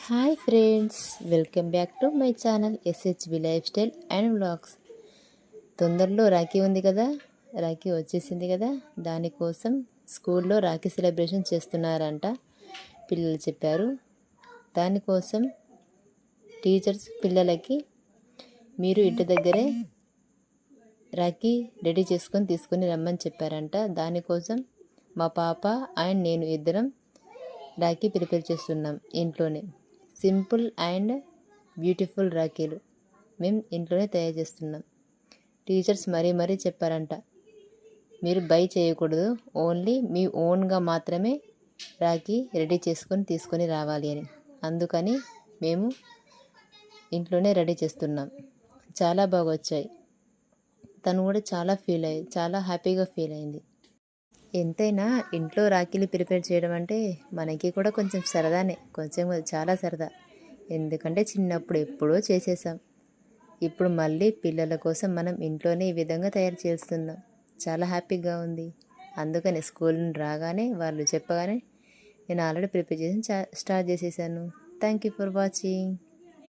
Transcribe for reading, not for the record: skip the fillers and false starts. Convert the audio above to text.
Hi friends, welcome back to my channel SHB lifestyle and vlogs. తొందరలో రాఖీ ఉంది కదా, రాఖీ వచ్చేసింది కదా, దానికోసం స్కూల్లో రాఖీ సెలబ్రేషన్ చేస్తున్నారంట పిల్లలు చెప్పారు. దానికోసం టీచర్స్ పిల్లలకి మీరు ఇంటి దగ్గరే రాఖీ రెడీ చేసుకొని తీసుకొని రమ్మని చెప్పారంట. దానికోసం మా పాప అండ్ నేను ఇద్దరం రాఖీ ప్రిపేర్ చేస్తున్నాం ఇంట్లోనే. సింపుల్ అండ్ బ్యూటిఫుల్ రాఖీలు మేము ఇంట్లోనే తయారు చేస్తున్నాం. టీచర్స్ మరీ చెప్పారంట, మీరు బై చేయకూడదు, ఓన్లీ మీ ఓన్గా మాత్రమే రాఖీ రెడీ చేసుకొని తీసుకొని రావాలి అని. అందుకని మేము ఇంట్లోనే రెడీ చేస్తున్నాం. చాలా బాగా వచ్చాయి. తను కూడా చాలా హ్యాపీగా ఫీల్ అయింది. ఎంతైనా ఇంట్లో రాఖీలు ప్రిపేర్ చేయడం అంటే మనకి కూడా కొంచెం సరదానే, చాలా సరదా. ఎందుకంటే చిన్నప్పుడు ఎప్పుడో చేసేసాం. ఇప్పుడు మళ్ళీ పిల్లల కోసం మనం ఇంట్లోనే ఈ విధంగా తయారు చేస్తున్నాం. చాలా హ్యాపీగా ఉంది. అందుకని స్కూల్ నుండి రాగానే వాళ్ళు చెప్పగానే నేను ఆల్రెడీ ప్రిపేర్ చేసి స్టార్ట్ చేసేసాను. Thank you for watching.